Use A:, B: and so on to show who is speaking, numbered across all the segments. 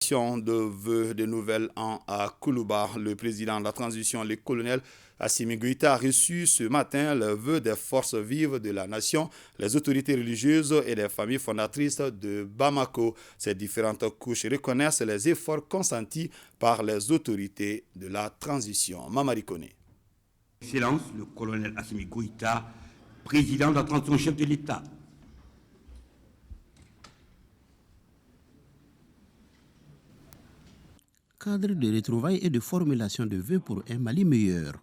A: célébration de vœux de nouvel an à Koulouba. Le président de la transition, le colonel Assimi Goïta, a reçu ce matin le vœu des forces vives de la nation, les autorités religieuses et les familles fondatrices de Bamako. Ces différentes couches reconnaissent les efforts consentis par les autorités de la transition. Mamari Koné.
B: Excellence, le colonel Assimi Goïta, président de la transition, chef de l'État.
C: Cadre de retrouvailles et de formulation de vœux pour un Mali meilleur.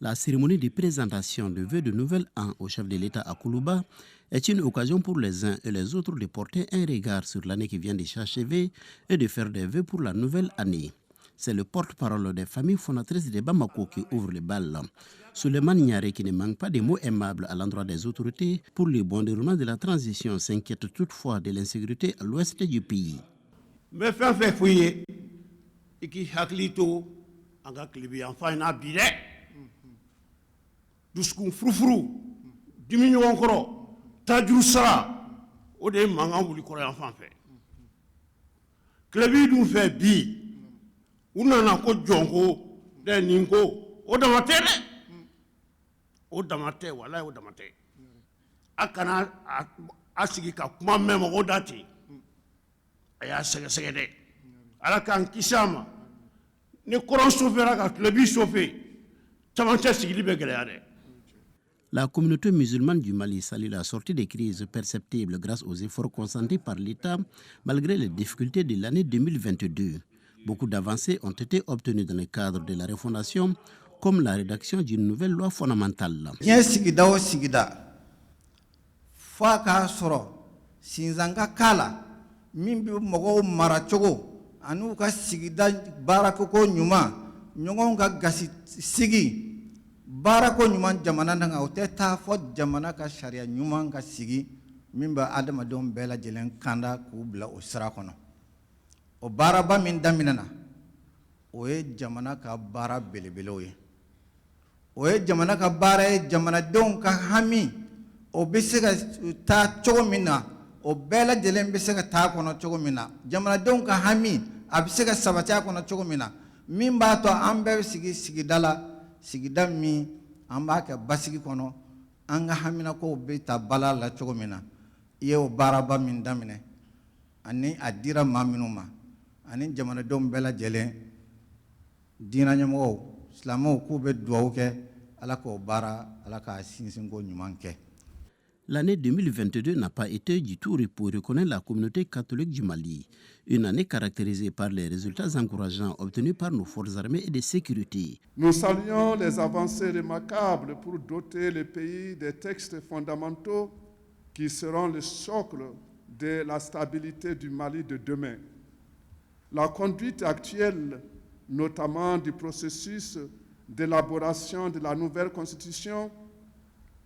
C: La cérémonie de présentation de vœux de nouvel an au chef de l'État à Koulouba est une occasion pour les uns et les autres de porter un regard sur l'année qui vient de s'achever et de faire des vœux pour la nouvelle année. C'est le porte-parole des familles fondatrices de Bamako qui ouvre le bal. Souleymane Niaré, qui ne manque pas de mots aimables à l'endroit des autorités pour le bon déroulement de la transition, s'inquiète toutefois de l'insécurité à l'ouest du pays.
D: Mais fait fouiller. Iki haklito anga klibi enfin na bide duskun frufru dimi ñon koro tajuru sara o de manga wuli koro enfin fait klibi dum fait bi unana ko jonko de ninko o damate wallahi o damate akana asigi ka kuma memo o dati aya sege de ala kan kisama ni courant chauffeur ka lebi chauffé tamanté sigili be geleade.
C: La communauté musulmane du Mali salue la sortie des crises perceptibles grâce aux efforts consentis par l'État malgré les difficultés de l'année 2022. Beaucoup d'avancées ont été obtenues dans le cadre de la refondation, comme la rédaction d'une nouvelle loi fondamentale.
E: Sigida o sigida faka soro sinzanga kala mimbi mogo marachogo anu ka sigida barako ko nyuma nyongon ka gasi sigi barako nyuma jamana nga oteta fo jamana ka sharia nyuma ka sigi mimba adama don bela jelen kanda ku bla o sira kono o baraba min daminana o ye jamana ka bara belebelo ye o ye jamana ka bara ye jamana don ka hami o bisega ta chogo minna o bela jelen bisega ta kono chogo minna jamana don ka hami abisega sabata kono chogo minna mimba to ambe sigi dala sigida mi amba ka basigi kono anga hamina ko be ta bala la chogo minna ye o baraba min damine ani adira maminuma ani jamana don bela jelen dina nyamo islamo ku be duwauke ala ko bara ala ka sinsingo nyumanke.
C: L'année 2022 n'a pas été du tout repos, reconnaît la communauté catholique du Mali. Une année caractérisée par les résultats encourageants obtenus par nos forces armées et de sécurité.
F: Nous saluons les avancées remarquables pour doter le pays des textes fondamentaux qui seront le socle de la stabilité du Mali de demain. La conduite actuelle, notamment du processus d'élaboration de la nouvelle constitution,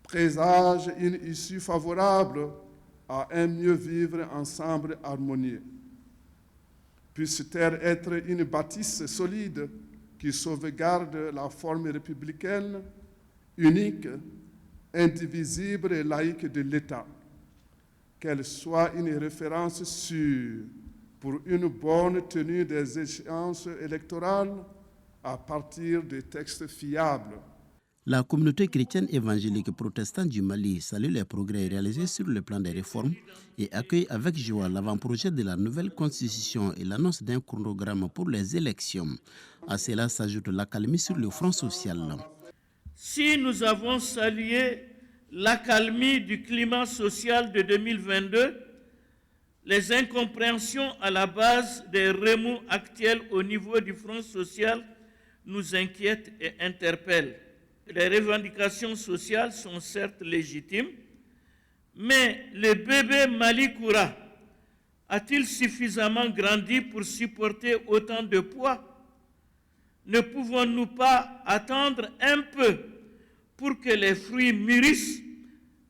F: présage une issue favorable à un mieux vivre ensemble harmonieux. Puisse-t-elle être une bâtisse solide qui sauvegarde la forme républicaine, unique, indivisible et laïque de l'État. Qu'elle soit une référence sûre pour une bonne tenue des échéances électorales à partir de textes fiables.
C: La communauté chrétienne évangélique protestante du Mali salue les progrès réalisés sur le plan des réformes et accueille avec joie l'avant-projet de la nouvelle constitution et l'annonce d'un chronogramme pour les élections. À cela s'ajoute l'accalmie sur le front social.
G: Si nous avons salué l'accalmie du climat social de 2022, les incompréhensions à la base des remous actuels au niveau du front social nous inquiètent et interpellent. Les revendications sociales sont certes légitimes, mais le bébé Mali Koura a-t-il suffisamment grandi pour supporter autant de poids? Ne pouvons-nous pas attendre un peu pour que les fruits mûrissent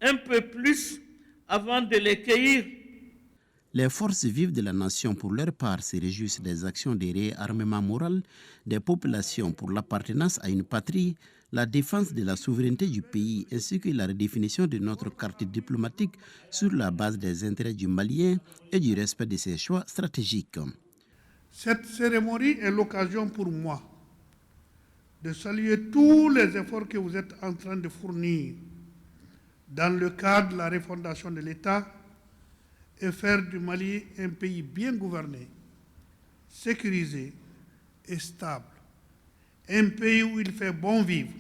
G: un peu plus avant de les cueillir?
C: Les forces vives de la nation, pour leur part, se réjouissent des actions de réarmement moral des populations pour l'appartenance à une patrie, la défense de la souveraineté du pays ainsi que la redéfinition de notre carte diplomatique sur la base des intérêts du Malien et du respect de ses choix stratégiques.
H: Cette cérémonie est l'occasion pour moi de saluer tous les efforts que vous êtes en train de fournir dans le cadre de la refondation de l'État et faire du Mali un pays bien gouverné, sécurisé et stable, un pays où il fait bon vivre,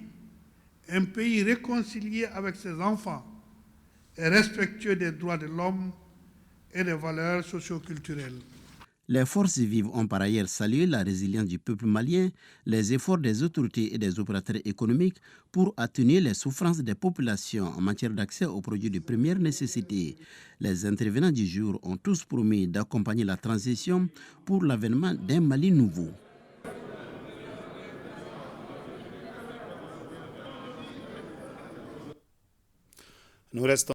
H: un pays réconcilié avec ses enfants et respectueux des droits de l'homme et des valeurs socio-culturelles.
C: Les forces vives ont par ailleurs salué la résilience du peuple malien, les efforts des autorités et des opérateurs économiques pour atténuer les souffrances des populations en matière d'accès aux produits de première nécessité. Les intervenants du jour ont tous promis d'accompagner la transition pour l'avènement d'un Mali nouveau.
A: Nous restons